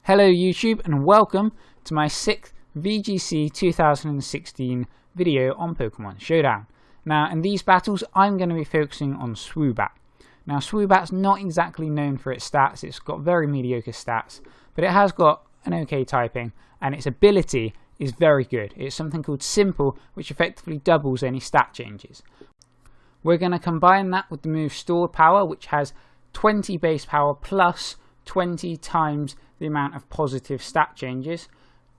Hello YouTube and welcome to my 6th VGC 2016 video on Pokémon Showdown. Now in these battles I'm going to be focusing on Swoobat. Now Swoobat's not exactly known for its stats, it's got very mediocre stats, but it has got an okay typing and its ability is very good. It's something called Simple, which effectively doubles any stat changes. We're going to combine that with the move Stored Power, which has 20 base power plus 20 times the amount of positive stat changes,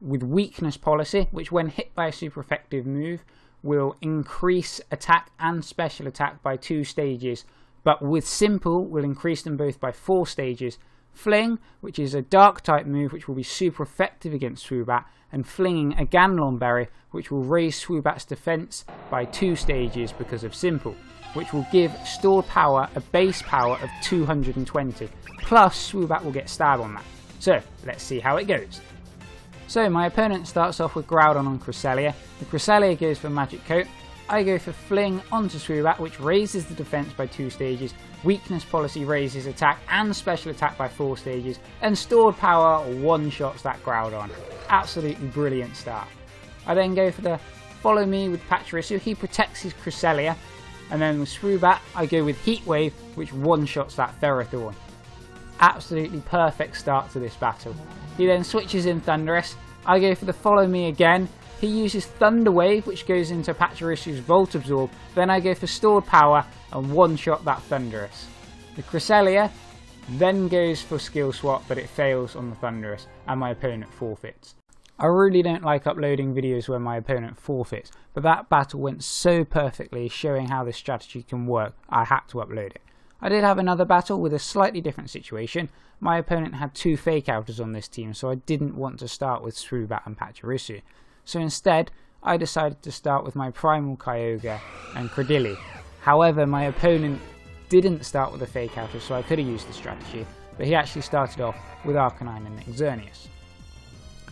with Weakness Policy, which when hit by a super effective move will increase attack and special attack by 2 stages, but with Simple will increase them both by 4 stages. Fling, which is a dark type move which will be super effective against Swoobat, and flinging a Ganlon Berry which will raise Swoobat's defense by 2 stages because of Simple, which will give Stored Power a base power of 220, plus Swoobat will get stab on that. So let's see how it goes. So my opponent starts off with Groudon on Cresselia. The Cresselia goes for Magic Coat. I go for Fling onto Swoobat, which raises the defense by 2 stages. Weakness Policy raises attack and special attack by 4 stages, and Stored Power one-shots that Groudon. Absolutely brilliant start. I then go for the Follow Me with Pachirisu. He protects his Cresselia, and then with Swoobat I go with Heat Wave, which one-shots that Ferrothorn. Absolutely perfect start to this battle. He then switches in Thundurus. I go for the Follow Me again. He uses Thunder Wave, which goes into Pachirisu's Volt Absorb. Then I go for Stored Power and one-shot that Thundurus. The Cresselia then goes for Skill Swap, but it fails on the Thundurus, and my opponent forfeits. I really don't like uploading videos where my opponent forfeits, but that battle went so perfectly, showing how this strategy can work, I had to upload it. I did have another battle with a slightly different situation. My opponent had 2 Fake Outers on this team, so I didn't want to start with Swoobat and Pachirisu. So instead, I decided to start with my Primal Kyogre and Credilli. However, my opponent didn't start with a Fake Outer, so I could have used the strategy, but he actually started off with Arcanine and Xerneas.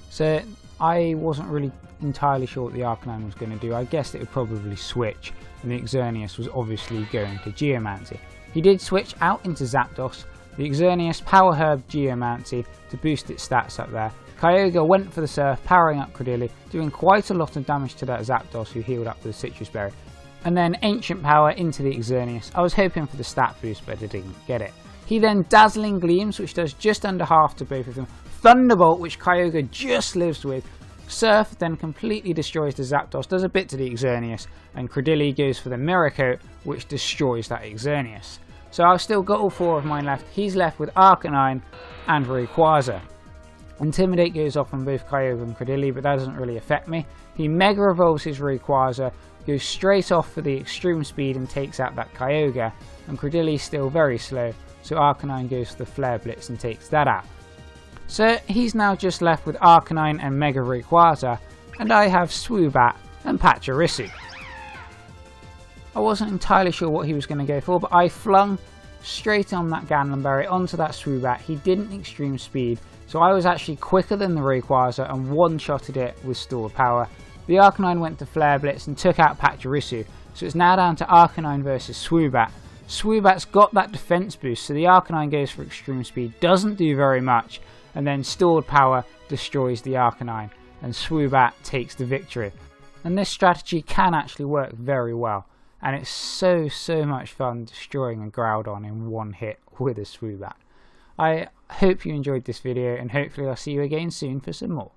So I wasn't really entirely sure what the Arcanine was going to do. I guessed it would probably switch, and the Xerneas was obviously going to Geomancy. He did switch out into Zapdos. The Xerneas Power Herb Geomancy to boost its stats up there. Kyogre went for the Surf, powering up Credilli, doing quite a lot of damage to that Zapdos, who healed up with a Citrus Berry. And then Ancient Power into the Xerneas. I was hoping for the stat boost, but I didn't get it. He then Dazzling Gleams, which does just under half to both of them. Thunderbolt, which Kyogre just lives with. Surf then completely destroys the Zapdos, does a bit to the Xerneas, and Credilli goes for the Mirror Coat, which destroys that Xerneas. So I've still got all 4 of mine left. He's left with Arcanine and Rayquaza. Intimidate goes off on both Kyogre and Credilli, but that doesn't really affect me. He Mega Evolves his Rayquaza, goes straight off for the Extreme Speed and takes out that Kyogre, and Credilli's still very slow, so Arcanine goes for the Flare Blitz and takes that out. So he's now just left with Arcanine and Mega Rayquaza, and I have Swoobat and Pachirisu. I wasn't entirely sure what he was going to go for, but I flung straight on that Ganlon Berry onto that Swoobat. He didn't Extreme Speed, so I was actually quicker than the Rayquaza and one-shotted it with Stored Power. The Arcanine went to Flare Blitz and took out Pachirisu, so it's now down to Arcanine versus Swoobat. Swoobat's got that defense boost, so the Arcanine goes for Extreme Speed, doesn't do very much, and then Stored Power destroys the Arcanine, and Swoobat takes the victory. And this strategy can actually work very well, and it's so much fun destroying a Groudon in one hit with a Swoobat. I hope you enjoyed this video, and hopefully I'll see you again soon for some more.